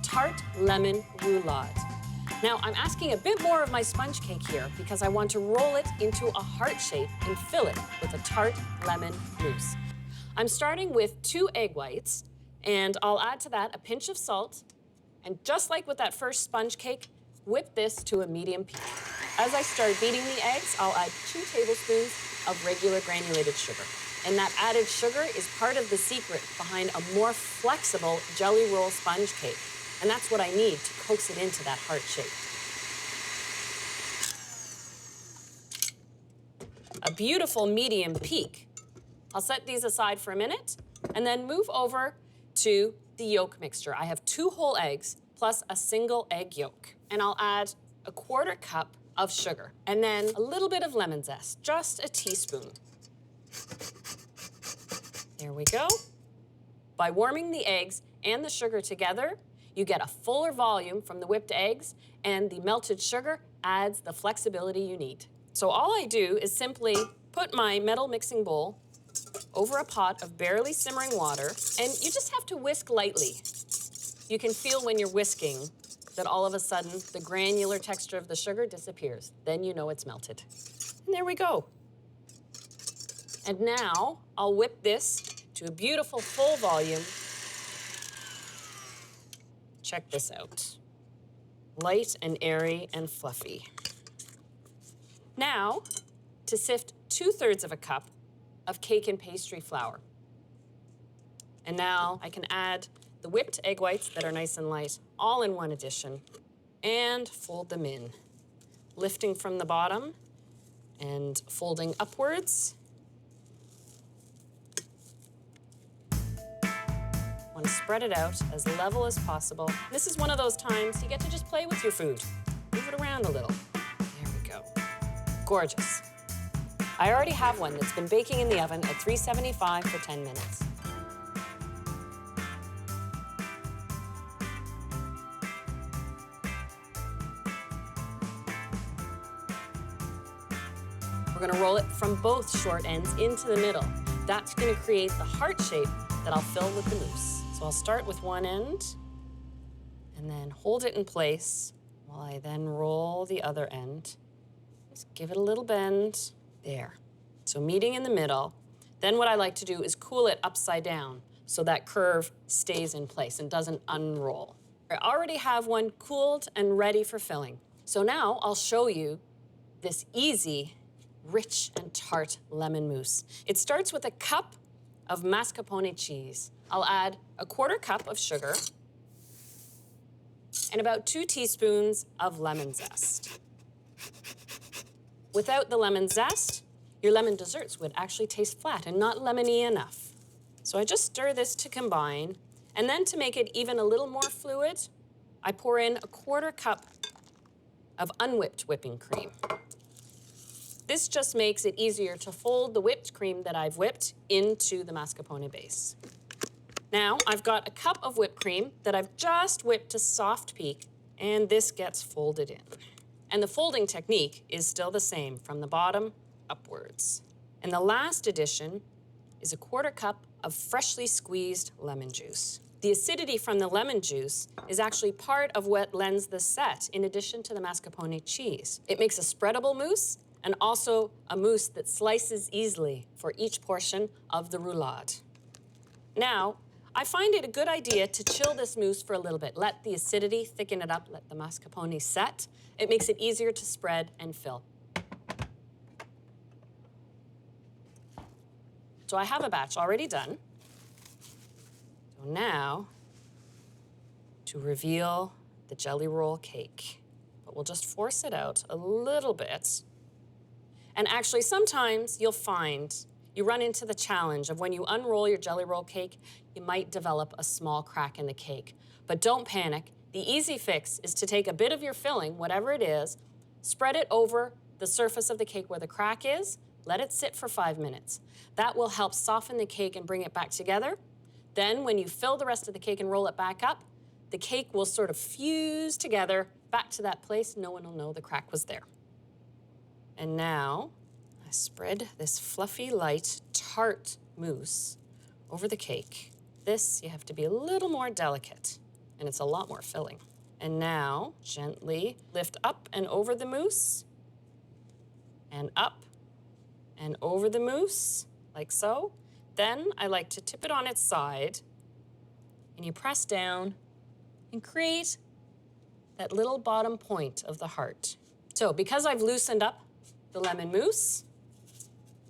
Tart Lemon Roulade. Now, I'm asking a bit more of my sponge cake here because I want to roll it into a heart shape and fill it with a Tart Lemon Mousse. I'm starting with 2 egg whites, and I'll add to that a pinch of salt, and just like with that first sponge cake, whip this to a medium peak. As I start beating the eggs, I'll add 2 tablespoons of regular granulated sugar. And that added sugar is part of the secret behind a more flexible jelly roll sponge cake. And that's what I need to coax it into that heart shape. A beautiful medium peak. I'll set these aside for a minute and then move over to the yolk mixture. I have 2 whole eggs plus a single egg yolk. And I'll add a 1/4 cup of sugar and then a little bit of lemon zest, just a teaspoon. There we go. By warming the eggs and the sugar together, you get a fuller volume from the whipped eggs, and the melted sugar adds the flexibility you need. So all I do is simply put my metal mixing bowl over a pot of barely simmering water, and you just have to whisk lightly. You can feel when you're whisking that all of a sudden the granular texture of the sugar disappears. Then you know it's melted. And there we go. And now I'll whip this to a beautiful full volume. Check this out. Light and airy and fluffy. Now, to sift 2/3 of a cup of cake and pastry flour. And now I can add the whipped egg whites that are nice and light, all in one addition, and fold them in, lifting from the bottom and folding upwards. Want to spread it out as level as possible. This is one of those times you get to just play with your food. Move it around a little. There we go. Gorgeous. I already have one that's been baking in the oven at 375 for 10 minutes. We're gonna roll it from both short ends into the middle. That's gonna create the heart shape that I'll fill with the mousse. So I'll start with one end and then hold it in place while I then roll the other end. Just give it a little bend. There. So meeting in the middle. Then what I like to do is cool it upside down so that curve stays in place and doesn't unroll. I already have one cooled and ready for filling. So now I'll show you this easy, rich and tart lemon mousse. It starts with a cup of mascarpone cheese. I'll add a 1/4 cup of sugar and about 2 teaspoons of lemon zest. Without the lemon zest, your lemon desserts would actually taste flat and not lemony enough. So I just stir this to combine, and then to make it even a little more fluid, I pour in a 1/4 cup of unwhipped whipping cream. This just makes it easier to fold the whipped cream that I've whipped into the mascarpone base. Now, I've got a cup of whipped cream that I've just whipped to soft peak, and this gets folded in. And the folding technique is still the same, from the bottom upwards. And the last addition is a 1/4 cup of freshly squeezed lemon juice. The acidity from the lemon juice is actually part of what lends the set in addition to the mascarpone cheese. It makes a spreadable mousse and also a mousse that slices easily for each portion of the roulade. Now, I find it a good idea to chill this mousse for a little bit. Let the acidity thicken it up, let the mascarpone set. It makes it easier to spread and fill. So I have a batch already done. So now, to reveal the jelly roll cake. But we'll just force it out a little bit. And actually, sometimes you'll find you run into the challenge of when you unroll your jelly roll cake, you might develop a small crack in the cake. But don't panic. The easy fix is to take a bit of your filling, whatever it is, spread it over the surface of the cake where the crack is, let it sit for 5 minutes. That will help soften the cake and bring it back together. Then when you fill the rest of the cake and roll it back up, the cake will sort of fuse together back to that place. No one will know the crack was there. And now I spread this fluffy, light, tart mousse over the cake. This, you have to be a little more delicate. and it's a lot more filling. And now, gently lift up and over the mousse, and up and over the mousse, like so. Then I like to tip it on its side, and you press down and create that little bottom point of the heart. So because I've loosened up the lemon mousse,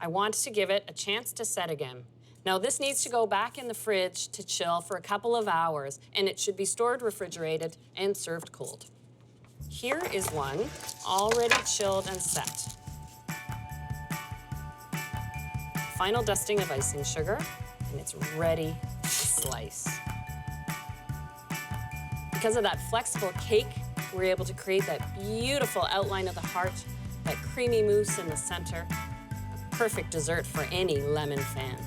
I want to give it a chance to set again. Now this needs to go back in the fridge to chill for a couple of hours, and it should be stored refrigerated and served cold. Here is one already chilled and set. Final dusting of icing sugar, and it's ready to slice. Because of that flexible cake, we're able to create that beautiful outline of the heart, that creamy mousse in the center. A perfect dessert for any lemon fan.